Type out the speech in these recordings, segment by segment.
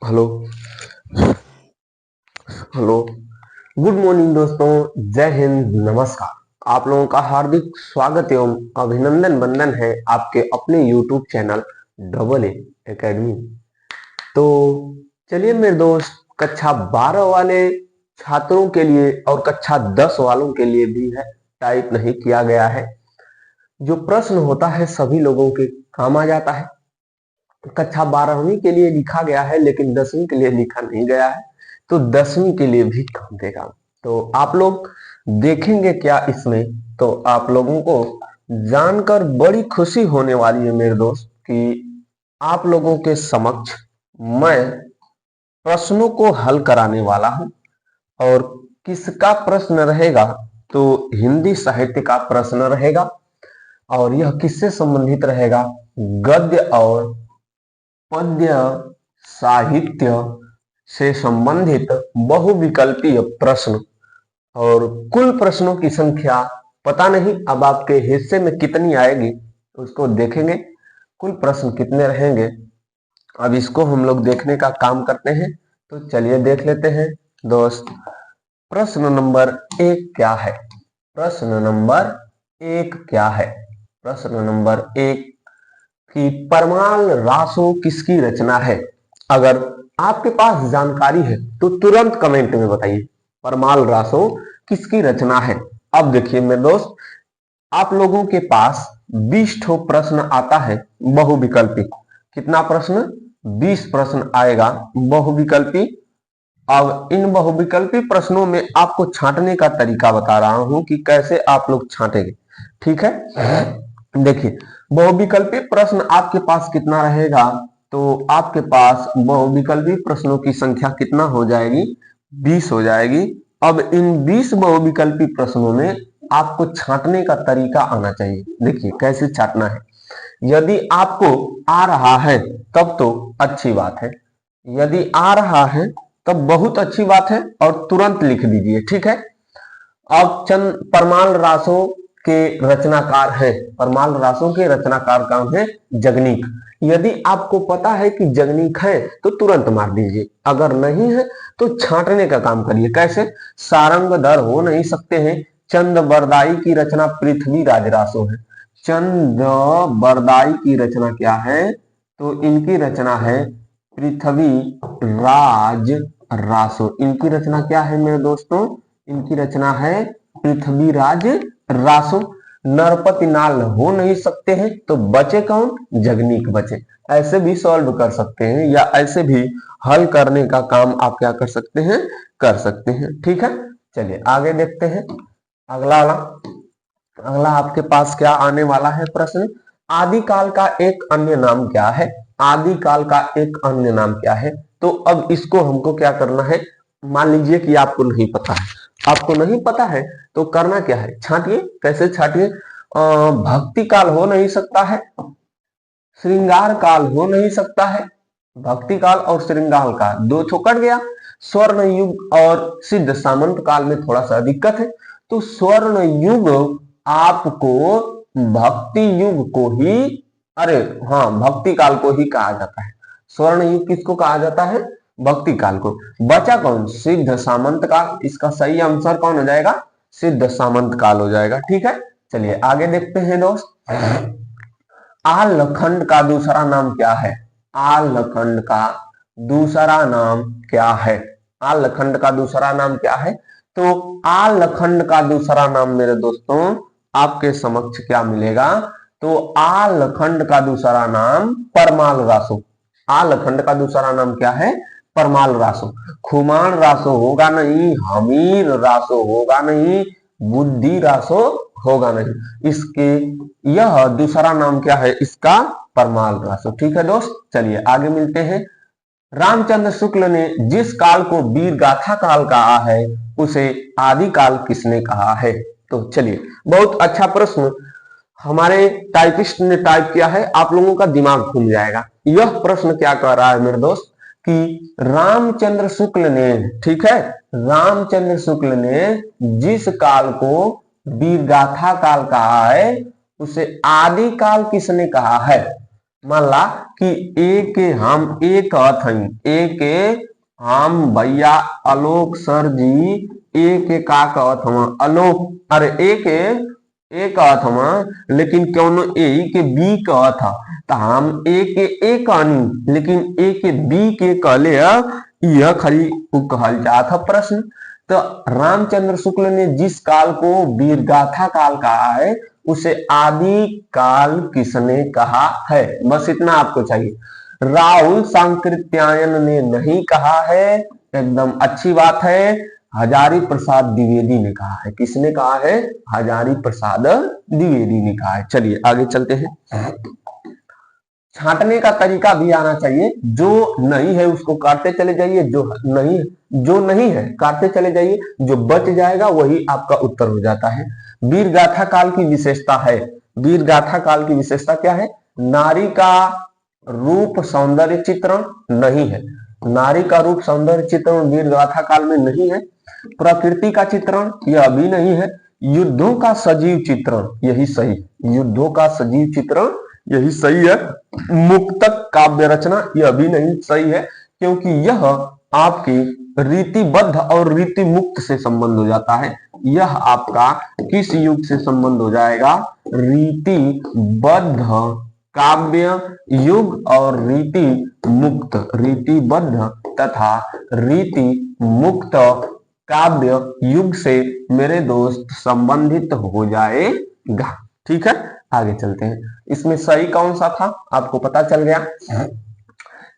Hello. Hello. Good morning दोस्तों। जय हिंद, नमस्कार। आप लोगों का हार्दिक स्वागत एवं अभिनंदन वंदन है आपके अपने YouTube channel double A academy. तो चलिए मेरे दोस्त, कक्षा 12 वाले छात्रों के लिए और कक्षा 10 वालों के लिए भी है, टाइप नहीं किया गया है। जो प्रश्न होता है सभी लोगों के काम आ जाता है। कक्षा 12वीं के लिए लिखा गया है लेकिन 10वीं के लिए लिखा नहीं गया है, तो 10वीं के लिए भी काम देगा। तो आप लोग देखेंगे क्या इसमें, तो आप लोगों को जानकर बड़ी खुशी होने वाली है मेरे दोस्त कि आप लोगों के समक्ष मैं प्रश्नों को हल कराने वाला हूं। और किसका प्रश्न रहेगा, तो हिंदी साहित्य का प्रश्न रहेगा। और यह किससे संबंधित रहेगा, गद्य और पद्य साहित्य से संबंधित बहुविकल्पीय प्रश्न। और कुल प्रश्नों की संख्या पता नहीं अब आपके हिस्से में कितनी आएगी, तो उसको देखेंगे कुल प्रश्न कितने रहेंगे। अब इसको हम लोग देखने का काम करते हैं, तो चलिए देख लेते हैं दोस्त। प्रश्न नंबर 1 क्या है? प्रश्न नंबर 1 क्या है? प्रश्न नंबर 1 कि परमाल रासो किसकी रचना है? अगर आपके पास जानकारी है तो तुरंत कमेंट में बताइए, परमाल रासो किसकी रचना है। अब देखिए मेरे दोस्त, आप लोगों के पास 20 ठो प्रश्न आता है बहुविकल्पी। कितना प्रश्न? 20 प्रश्न आएगा बहुविकल्पी। अब इन बहुविकल्पी प्रश्नों में आपको छांटने का तरीका बता रहा हूं कि कैसे आप लोग छांटेंगे। ठीक है, देखिए बहुविकल्पी प्रश्न आपके पास कितना रहेगा, तो आपके पास बहुविकल्पी प्रश्नों की संख्या कितना हो जाएगी? 20 हो जाएगी। अब इन 20 बहुविकल्पी प्रश्नों में आपको छांटने का तरीका आना चाहिए। देखिए कैसे छांटना है। यदि आपको आ रहा है तब तो अच्छी बात है, यदि आ रहा है तब बहुत अच्छी बात है और तुरंत लिख दीजिए। ठीक है। अब चंद परमाल रासों के रचनाकार है, परमाल रासों के रचनाकार कौन है? जगनीक। यदि आपको पता है कि जगनीक है तो तुरंत मार दीजिए, अगर नहीं है तो छांटने का काम करिए। कैसे? सारंगधर हो नहीं सकते हैं। चंद बरदाई की रचना पृथ्वी राज रासो है। चंद बरदाई की रचना क्या है? तो इनकी रचना है पृथ्वी राज रासो। इनकी रचना क्या है मेरे दोस्तों? इनकी रचना है पृथ्वी राज रासो। नरपति नाल हो नहीं सकते हैं, तो बचे कौन? जगनीक बचे। ऐसे भी सॉल्व कर सकते हैं या ऐसे भी हल करने का काम आप क्या कर सकते हैं? कर सकते हैं। ठीक है, चलिए आगे देखते हैं। अगला अगला आपके पास क्या आने वाला है प्रश्न? आदिकाल का एक अन्य नाम क्या है? आदिकाल का एक अन्य नाम क्या है? तो अब इसको हमको क्या करना है? मान लीजिए कि आपको नहीं पता है, आपको नहीं पता है तो करना क्या है? छांटिए। कैसे छांटिए? भक्ति काल हो नहीं सकता है, श्रृंगार काल हो नहीं सकता है। भक्ति काल और श्रृंगार काल दो ठो कट गया। स्वर्ण युग और सिद्ध सामंत काल में थोड़ा सा दिक्कत है, तो स्वर्ण युग आपको भक्ति युग को ही, अरे हाँ, भक्ति काल को ही कहा जाता है। स्वर्ण युग किसको कहा जाता है? भक्ति काल को। बचा कौन? सिद्ध सामंत काल। इसका सही आंसर कौन हो जाएगा? सिद्ध सामंत काल हो जाएगा। ठीक है, चलिए आगे देखते हैं दोस्त। आलखंड का दूसरा नाम क्या है? आलखंड का दूसरा नाम क्या है? आलखंड का दूसरा नाम क्या है? तो आलखंड का दूसरा नाम मेरे दोस्तों आपके समक्ष क्या मिलेगा? तो आलखंड का दूसरा नाम परमाल रासो। आलखंड का दूसरा नाम क्या है? परमाल रासो। खुमान रासो होगा नहीं, हमीर रासो होगा नहीं, बुद्धि रासो होगा नहीं। इसके यह दूसरा नाम क्या है इसका? परमाल रासो। ठीक है दोस्त, चलिए आगे मिलते हैं। रामचंद्र शुक्ल ने जिस काल को वीर गाथा काल कहा है उसे आदि काल किसने कहा है? तो चलिए, बहुत अच्छा प्रश्न हमारे टाइपिस्ट ने टाइप किया है, आप लोगों का दिमाग घूम जाएगा। यह प्रश्न क्या कह रहा है मेरे दोस्त कि रामचंद्र शुक्ल ने, ठीक है, रामचंद्र शुक्ल ने जिस काल को वीरगाथा काल कहा है उसे आदि काल किसने कहा है? मान ला कि ए के हम ए कहत हई, ए के हम भैया आलोक सर जी ए के का कहत हम आलोक, अरे ए कहत हम, लेकिन क्यों ए के बी कहत ह, तो हम ए के ए कहनी लेकिन ए के बी के कहले यह खाली कहल जात है प्रश्न। तो रामचंद्र शुक्ल ने जिस काल को वीरगाथा काल कहा है उसे आदि काल किसने कहा है, बस इतना आपको चाहिए। राहुल सांकृत्यायन ने नहीं कहा है, एकदम अच्छी बात है, हजारी प्रसाद द्विवेदी ने कहा है। किसने कहा है? हजारी प्रसाद द्विवेदी ने कहा है। चलिए आगे चलते हैं। छांटने का तरीका भी आना चाहिए, जो नहीं है उसको काटते चले जाइए, जो नहीं है काटते चले जाइए, जो बच जाएगा वही आपका उत्तर हो जाता है। वीरगाथा काल की विशेषता है, वीरगाथा काल की विशेषता क्या है? नारी का रूप सौंदर्य चित्रण नहीं है, नारी का रूप सौंदर्य चित्रण वीरगाथा काल में नहीं है। प्रकृति का चित्रण यह भी नहीं है। युद्धों का सजीव चित्रण यही सही, युद्धों का सजीव चित्रण यही सही है। मुक्तक काव्य रचना यह भी नहीं सही है, क्योंकि यह आपकी रीतिबद्ध और रीति मुक्त से संबंध हो जाता है। यह आपका किस युग से संबंध हो जाएगा? रीतिबद्ध काव्य युग और रीति मुक्त, रीतिबद्ध तथा रीति मुक्त काव्य युग से मेरे दोस्त संबंधित हो जाएगा। ठीक है, आगे चलते हैं। इसमें सही कौन सा था आपको पता चल गया।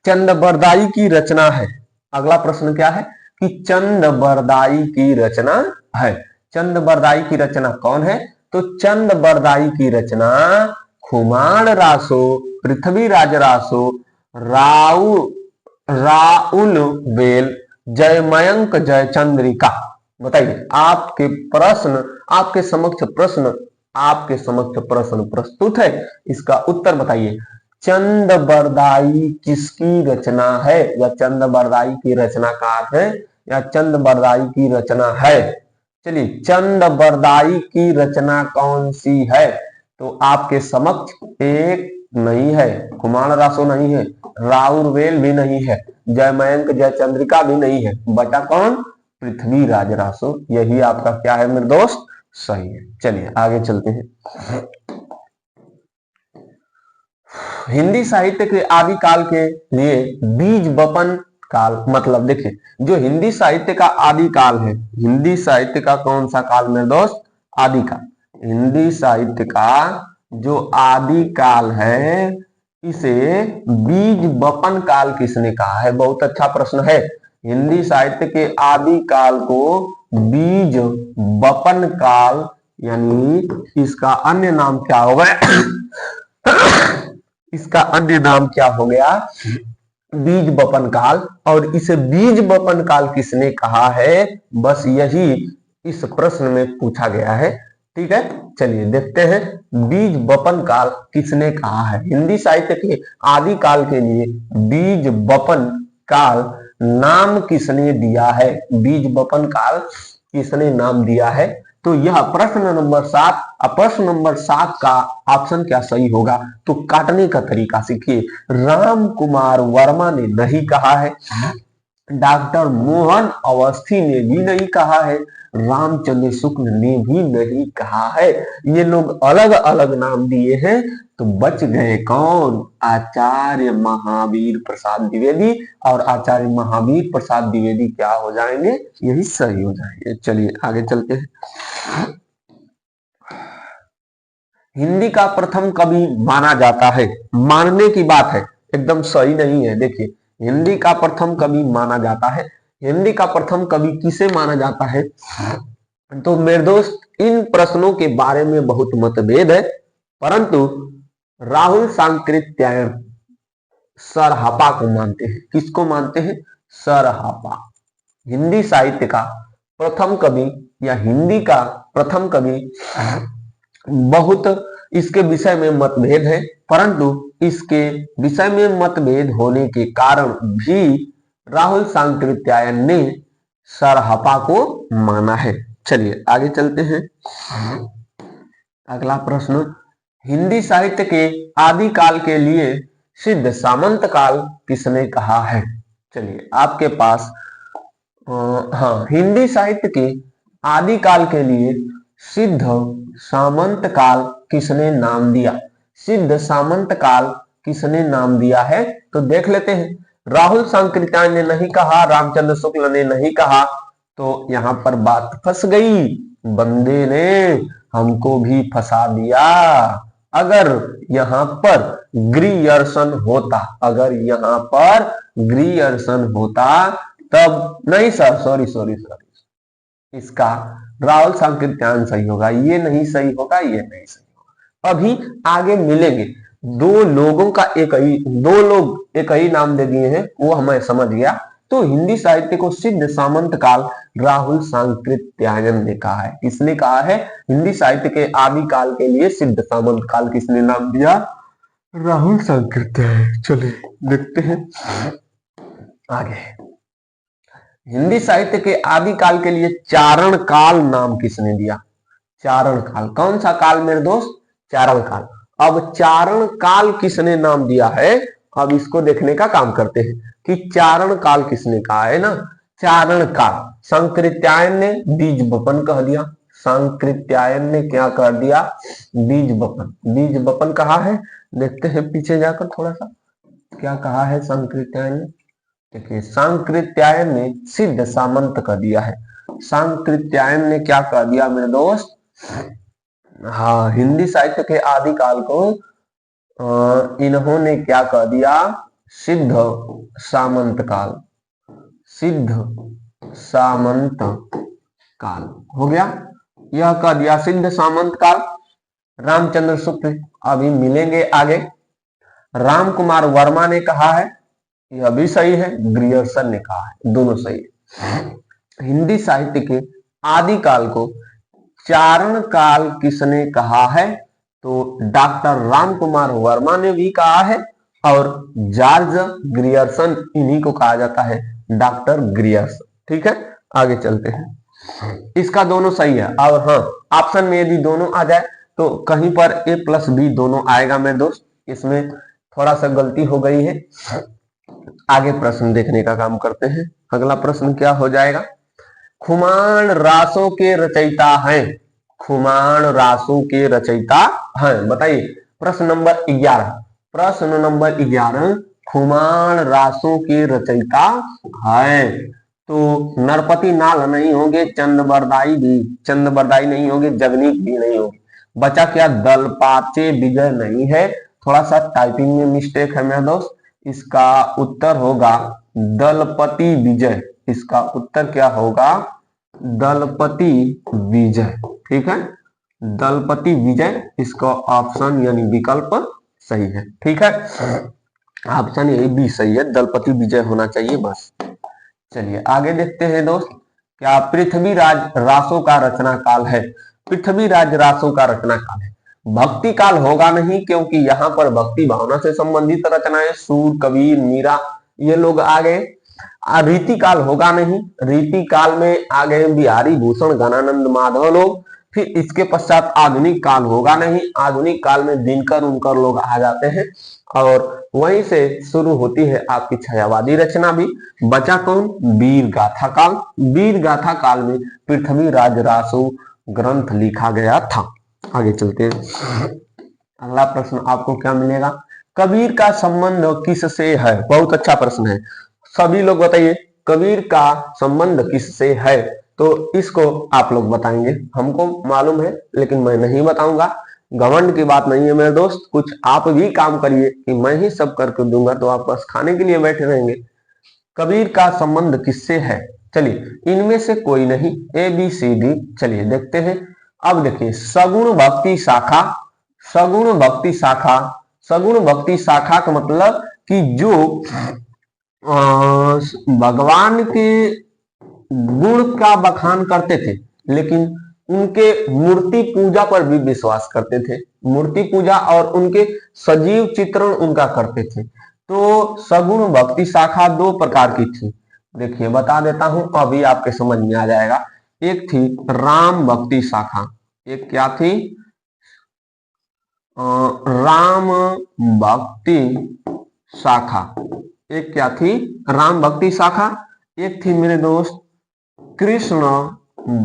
चंदबरदाई की रचना है। अगला प्रश्न क्या है कि चंदबरदाई की रचना है। चंदबरदाई की रचना कौन है? तो चंदबरदाई की रचना खुमाण रासो, पृथ्वीराज रासो, राउल वेल, जयमयंक जयचंद्रिका। बताइए, आपके समक्ष प्रश्न प्रस्तुत है, इसका उत्तर बताइए। चंदबरदाई किसकी रचना है, या चंदबरदाई की रचनाकार है, या चंदबरदाई की रचना है? चलिए, चंदबरदाई की रचना कौन सी है? तो आपके समक्ष एक नहीं है, कुमार रासो नहीं है, राउरवेल भी नहीं है, जयमयंक जयचंद्रिका भी नहीं है, बचा कौन? पृथ्वीराज रासो। यही आपका क्या है मेरे दोस्त? सही है। चलिए आगे चलते हैं। हिंदी साहित्य के आदि काल के लिए बीज बपन काल, मतलब देखिए, जो हिंदी साहित्य का आदि काल है, हिंदी साहित्य का कौन सा काल मेरे दोस्त? आदि काल। हिंदी साहित्य का जो आदि काल है इसे बीज बपन काल किसने कहा है? बहुत अच्छा प्रश्न है। हिंदी साहित्य के आदि काल को बीज बपन काल, यानी इसका अन्य नाम क्या हो गया? इसका अन्य नाम क्या हो गया? बीज बपन काल। और इसे बीज बपन काल किसने कहा है? बस यही इस प्रश्न में पूछा गया है। ठीक है, चलिए देखते हैं बीज बपन काल किसने कहा है। हिंदी साहित्य के आदि काल के लिए बीज बपन काल नाम किसने दिया है? बीज बपन काल किसने नाम दिया है? तो यह प्रश्न नंबर 7, प्रश्न नंबर 7 का ऑप्शन क्या सही होगा? तो काटने का तरीका सीखिए। राम कुमार वर्मा ने नहीं कहा है, डॉक्टर मोहन अवस्थी ने भी नहीं कहा है, रामचंद्र शुक्ल ने भी नहीं कहा है। ये लोग अलग अलग नाम दिए हैं, तो बच गए कौन? आचार्य महावीर प्रसाद द्विवेदी। और आचार्य महावीर प्रसाद द्विवेदी क्या हो जाएंगे? यही सही हो जाएंगे। चलिए आगे चलते हैं। हिंदी का प्रथम कवि माना जाता है, मानने की बात है, एकदम सही नहीं है। देखिए, हिंदी का प्रथम कवि माना जाता है। हिंदी का प्रथम कवि किसे माना जाता है? तो मेरे दोस्त, इन प्रश्नों के बारे में बहुत मतभेद है, परंतु राहुल सांकृत्यायन सरहापा को मानते हैं। किसको मानते हैं? सरहापा। हिंदी साहित्य का प्रथम कवि या हिंदी का प्रथम कवि, बहुत इसके विषय में मतभेद है, परंतु इसके विषय में मतभेद होने के कारण भी राहुल सांकृत्यायन ने सरहापा को माना है। चलिए आगे चलते हैं। अगला प्रश्न, हिंदी साहित्य के आदि काल के लिए सिद्ध सामंत काल किसने कहा है? चलिए आपके पास हाँ, हिंदी साहित्य के आदिकाल के लिए सिद्ध सामंत काल किसने नाम दिया? सिद्ध सामंत काल किसने नाम दिया है? तो देख लेते हैं। राहुल सांकृत्यायन ने नहीं कहा, रामचंद्र शुक्ल ने नहीं कहा, तो यहां पर बात फंस गई। बंदे ने हमको भी फंसा दिया। अगर यहां पर ग्रियर्सन होता, अगर यहां पर ग्रियर्सन होता तब नहीं सर, सॉरी सॉरी सॉरी, इसका राहुल सांकृत्यायन सही होगा, ये नहीं सही होगा, ये नहीं सही होगा। अभी आगे मिलेंगे। दो लोगों का दो लोग एक ही नाम दे दिए हैं, वो हमें समझ गया। तो हिंदी साहित्य को सिद्ध सामंत काल राहुल सांकृत्यायन ने कहा है। किसने कहा है? हिंदी साहित्य के आदि काल के लिए सिद्ध सामंत काल किसने नाम दिया? राहुल सांकृत्यायन। चलिए देखते हैं आगे। हिंदी साहित्य के आदि काल के लिए चारण काल नाम किसने दिया? चारण काल, कौन सा काल मेरे दोस्त? चारण काल। अब चारण काल किसने नाम दिया है? अब इसको देखने का काम करते हैं कि चारण काल किसने कहा है ना। चारण काल सांकृत्यायन ने बीज बपन कह दिया। सांकृत्यायन ने क्या कर दिया? बीज बपन। बीज बपन कहा है, देखते हैं पीछे जाकर थोड़ा सा क्या कहा है सांकृत्यायन ने। देखिए सांकृत्यायन ने सिद्ध सामंत कह दिया है। सांकृत्यायन ने क्या कह दिया मेरे दोस्त? हाँ, हिंदी साहित्य के आदि काल को इन्होंने क्या कह दिया? सिद्ध सामंत काल। सिद्ध सामंत काल हो गया, यह कह दिया सिद्ध सामंत काल। रामचंद्र शुक्ल अभी मिलेंगे आगे। राम कुमार वर्मा ने कहा है, यह भी सही है। ग्रियर्सन ने कहा है, दोनों सही है। हिंदी साहित्य के आदि काल को चारण काल किसने कहा है? तो डॉक्टर राम कुमार वर्मा ने भी कहा है और जॉर्ज ग्रियर्सन, इन्हीं को कहा जाता है डॉक्टर ग्रियर्सन। ठीक है, आगे चलते हैं। इसका दोनों सही है। और हाँ, ऑप्शन में यदि दोनों आ जाए तो कहीं पर ए प्लस बी दोनों आएगा मेरे दोस्त, इसमें थोड़ा सा गलती हो गई है। आगे प्रश्न देखने का काम करते हैं। अगला प्रश्न क्या हो जाएगा? खुमान रासों के रचयिता हैं। खुमान रासों के रचयिता हैं, बताइए। प्रश्न नंबर 11। प्रश्न नंबर 11, खुमान रासों के रचयिता हैं। तो नरपति नाल नहीं होंगे, चंद्रबरदाई नहीं होंगे, जगनीक भी नहीं होंगे। बचा क्या? दलपाचे विजय नहीं है। थोड़ा सा टाइपिंग में मिस्टेक है मेरे दोस्त। इसका उत्तर होगा दलपति विजय। इसका उत्तर क्या होगा? दलपति विजय। ठीक है, दलपति विजय इसका ऑप्शन यानी विकल्प सही है। ठीक है, ऑप्शन ए भी सही है, दलपति विजय होना चाहिए बस। चलिए आगे देखते हैं दोस्त। क्या पृथ्वीराज रासों का रचना काल है? पृथ्वीराज रासों का रचना काल है। भक्ति काल होगा नहीं, क्योंकि यहाँ पर भक्ति भावना से संबंधित रचनाएं सूर, कबीर, मीरा ये लोग आ गए। रीति काल होगा नहीं, रीति काल में आ गए बिहारी भूषण, गणानंद, माधव लोग। फिर इसके पश्चात आधुनिक काल होगा नहीं, आधुनिक काल में दिनकर उनकर लोग आ जाते हैं और वहीं से शुरू होती है आपकी छायावादी रचना भी। बचा कौन? वीर गाथा काल। वीर गाथा काल में पृथ्वीराज रासो ग्रंथ लिखा गया था। आगे चलते हैं। अगला प्रश्न आपको क्या मिलेगा? कबीर का संबंध किससे है? बहुत अच्छा प्रश्न है, सभी लोग बताइए। कबीर का संबंध किससे है? तो इसको आप लोग बताएंगे। हमको मालूम है लेकिन मैं नहीं बताऊंगा। घमंड की बात नहीं है मेरे दोस्त, कुछ आप भी काम करिए कि मैं ही सब करके दूंगा तो आप बस खाने के लिए बैठे रहेंगे। कबीर का संबंध किससे है? चलिए इनमें से कोई नहीं, ए बी सी डी। चलिए देखते हैं। अब देखिए सगुण भक्ति शाखा। सगुण भक्ति शाखा, सगुण भक्ति शाखा का मतलब कि जो भगवान के गुण का बखान करते थे लेकिन उनके मूर्ति पूजा पर भी विश्वास करते थे। मूर्ति पूजा और उनके सजीव चित्रण उनका करते थे। तो सगुण भक्ति शाखा दो प्रकार की थी। देखिए बता देता हूं, अभी आपके समझ में आ जाएगा। एक थी राम भक्ति शाखा, एक क्या थी? राम भक्ति शाखा। एक क्या थी? राम भक्ति शाखा। एक थी मेरे दोस्त कृष्ण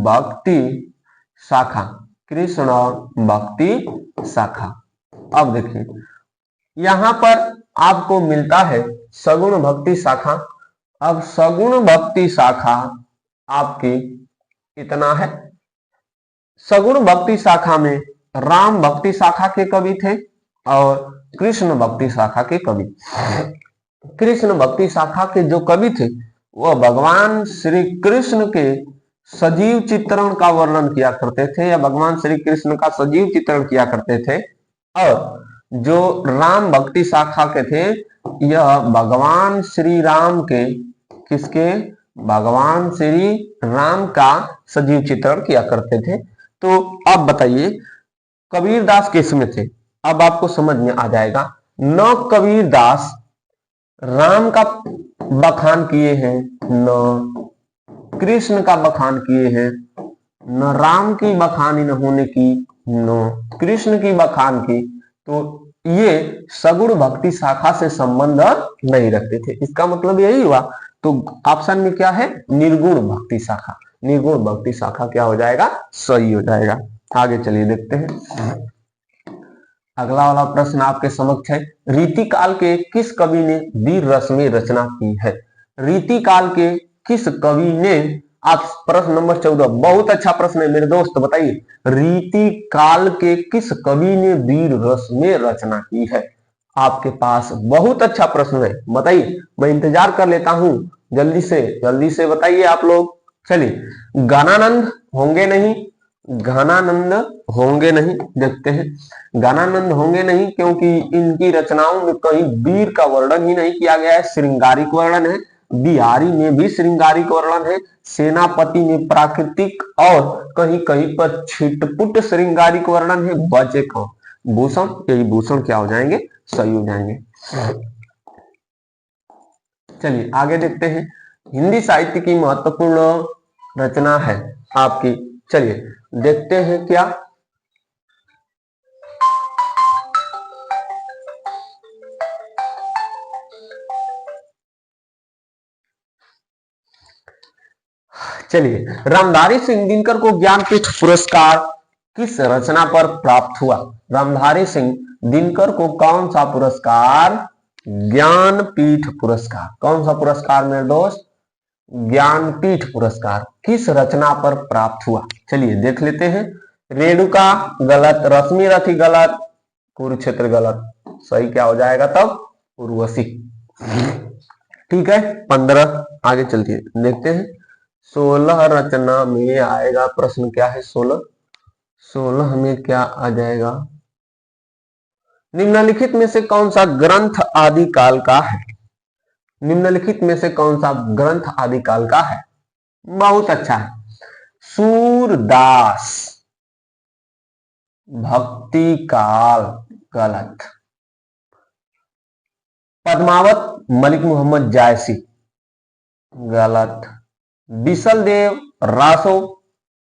भक्ति शाखा। कृष्ण भक्ति शाखा। अब देखिए यहां पर आपको मिलता है सगुण भक्ति शाखा। अब सगुण भक्ति शाखा आपकी इतना है। सगुण भक्ति शाखा में राम भक्ति शाखा के कवि थे और कृष्ण भक्ति शाखा के कवि। कृष्ण भक्ति शाखा के जो कवि थे वह भगवान श्री कृष्ण के सजीव चित्रण का वर्णन किया करते थे या भगवान श्री कृष्ण का सजीव चित्रण किया करते थे। और जो राम भक्ति शाखा के थे यह भगवान श्री राम के किसके? भगवान श्री राम का सजीव चित्रण किया करते थे। तो अब बताइए कबीरदास किस में थे? अब आपको समझ में आ जाएगा। न कबीरदास राम का बखान किए हैं, न कृष्ण का बखान किए हैं, न राम की बखानी न होने की, न कृष्ण की बखान की। तो ये सगुण भक्ति शाखा से संबंध नहीं रखते थे। इसका मतलब यही हुआ। तो ऑप्शन में क्या है? निर्गुण भक्ति शाखा। निर्गुण भक्ति शाखा क्या हो जाएगा? सही हो जाएगा। आगे चलिए देखते हैं। अगला वाला प्रश्न आपके समक्ष है। रीतिकाल के किस कवि ने वीर रस में रचना की है? रीतिकाल के किस कवि ने? आप प्रश्न नंबर 14 बहुत अच्छा प्रश्न है मेरे दोस्त। बताइए रीतिकाल के किस कवि ने वीर रस में रचना की है? आपके पास बहुत अच्छा प्रश्न है, बताइए। मैं इंतजार कर लेता हूं। जल्दी से बताइए आप लोग। चलिए गानानंद होंगे नहीं, घनानंद होंगे नहीं। देखते हैं गानानंद होंगे नहीं क्योंकि इनकी रचनाओं में कहीं वीर का वर्णन ही नहीं किया गया है, श्रृंगारिक वर्णन है। बिहारी में भी श्रृंगारिक वर्णन है, सेनापति में प्राकृतिक और कहीं कहीं पर छिटपुट श्रृंगारिक वर्णन है। बचे कौन? भूषण। यही भूषण क्या हो जाएंगे? सही हो जाएंगे। चलिए आगे देखते हैं। हिंदी साहित्य की महत्वपूर्ण रचना है आपकी। चलिए देखते हैं क्या। चलिए रामधारी सिंह दिनकर को ज्ञानपीठ पुरस्कार किस रचना पर प्राप्त हुआ? रामधारी सिंह दिनकर को कौन सा पुरस्कार? ज्ञानपीठ पुरस्कार। कौन सा पुरस्कार मेरे दोस्त? ज्ञानपीठ पुरस्कार किस रचना पर प्राप्त हुआ? चलिए देख लेते हैं। रेणुका गलत, रश्मि रथी गलत, कुरुक्षेत्र गलत। सही क्या हो जाएगा तब? उर्वशी। ठीक है 15। आगे चलते देखते हैं। 16 रचना में आएगा प्रश्न क्या है? 16 में क्या आ जाएगा? निम्नलिखित में से कौन सा ग्रंथ आदिकाल का है? निम्नलिखित में से कौन सा ग्रंथ आदिकाल का है? बहुत अच्छा है। सूरदास भक्ति काल गलत। पद्मावत मलिक मोहम्मद जायसी गलत। बिसल देव रासो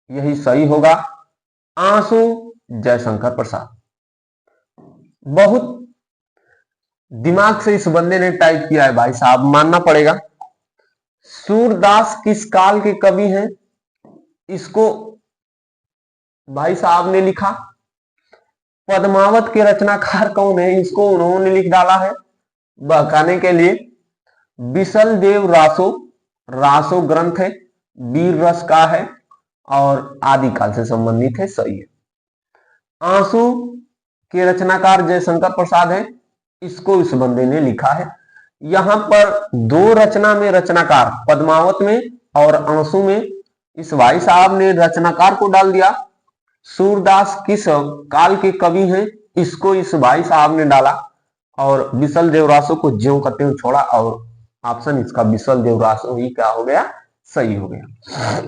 यही सही होगा। आंसू जयशंकर प्रसाद। बहुत दिमाग से इस बंदे ने टाइप किया है भाई साहब, मानना पड़ेगा। सूरदास किस काल के कवि हैं? इसको भाई साहब ने लिखा। पद्मावत के रचनाकार कौन है? इसको उन्होंने लिख डाला है बहकाने के लिए। बिसल देव रासो, रासो ग्रंथ है, वीर रस का है और आदिकाल से संबंधित है। सही है। आंसू के रचनाकार जयशंकर प्रसाद है, इसको इस बंदे ने लिखा है। यहां पर दो रचना में रचनाकार, पद्मावत में और आंसू में इस भाई साहब ने रचनाकार को डाल दिया। सूरदास किस काल के कवि हैं? इसको इस भाई साहब ने डाला और बिसल देवरासो को ज्यों का त्यों छोड़ा और ऑप्शन इसका बिसल देवरासो ही क्या हो गया? सही हो गया।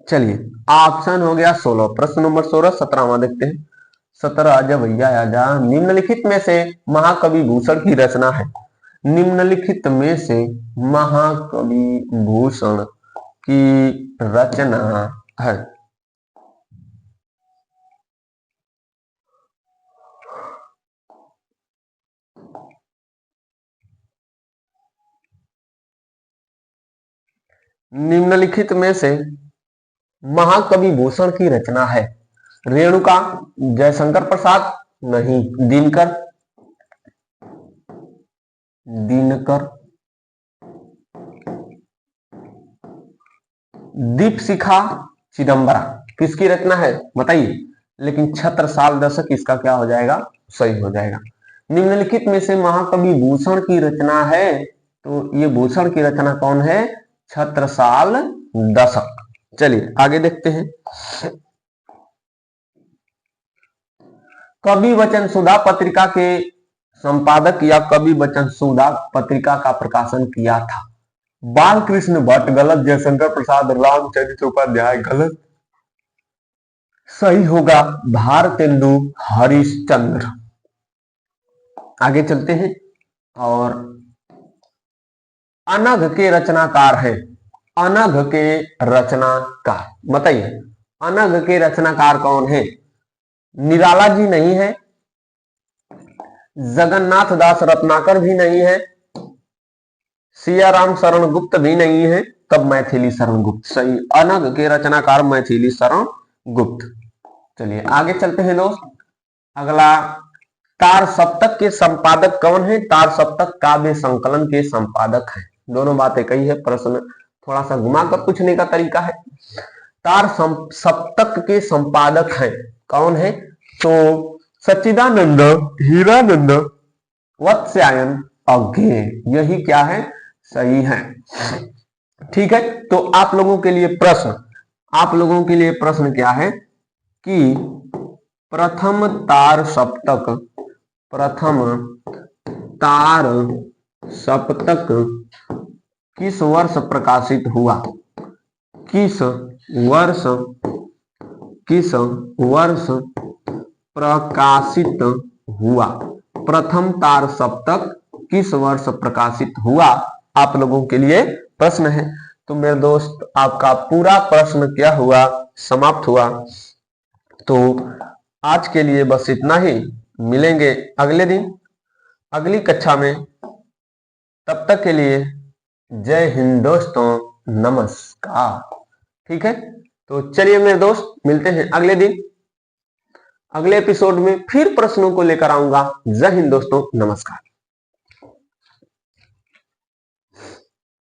चलिए ऑप्शन हो गया 16। प्रश्न नंबर 16 17वां देखते हैं। 17 आजा भैया आजा। निम्नलिखित में से महाकवि भूषण की रचना है। निम्नलिखित में से महाकवि भूषण की रचना है। निम्नलिखित में से महाकवि भूषण की रचना है? रेणुका, जयशंकर प्रसाद, नहीं, दिनकर, दीपशिखा, चिदंबरा। किसकी रचना है बताइए? लेकिन छत्रसाल दशक इसका क्या हो जाएगा? सही हो जाएगा। निम्नलिखित में से महाकवि भूषण की रचना है, तो ये भूषण की रचना कौन है? छत्रसाल दशक। चलिए आगे देखते हैं। कवि वचन सुधा पत्रिका के संपादक या कवि वचन सुधा पत्रिका का प्रकाशन किया था? बालकृष्ण भट्ट, गलत। जयशंकर प्रसाद, रामचरित्र उपाध्याय, गलत। सही होगा भारतेंदु हरिश्चंद्र। आगे चलते हैं। और अनघ के रचनाकार है? अनघ के रचनाकार बताइए, अनघ के रचनाकार कौन है? निराला जी नहीं है, जगन्नाथ दास रत्नाकर भी नहीं है, सियाराम शरण गुप्त भी नहीं है, तब मैथिली शरण गुप्त। सही, अनघ के रचनाकार मैथिली शरण गुप्त। चलिए आगे चलते हैं दोस्त। अगला, तार सप्तक के संपादक कौन है? तार सप्तक काव्य संकलन के संपादक है। दोनों बातें कही है, प्रश्न थोड़ा सा घुमाकर पूछने का तरीका है। तार सप्तक के संपादक है कौन है? तो सच्चिदानंद, हीरानंद, वत्स्यायन, अज्ञेय। यही क्या है? सही है। ठीक है, तो आप लोगों के लिए प्रश्न क्या है कि प्रथम तार सप्तक किस वर्ष प्रकाशित हुआ? किस वर्ष प्रकाशित हुआ? प्रथम तार सप्तक किस वर्ष प्रकाशित हुआ? आप लोगों के लिए प्रश्न है। तो मेरे दोस्त, आपका पूरा प्रश्न क्या हुआ? समाप्त हुआ। तो आज के लिए बस इतना ही। मिलेंगे अगले दिन अगली कक्षा में। तब तक के लिए जय हिंद दोस्तों, नमस्कार। ठीक है, तो चलिए मेरे दोस्त, मिलते हैं अगले दिन अगले एपिसोड में। फिर प्रश्नों को लेकर आऊंगा। जय हिंद दोस्तों, नमस्कार।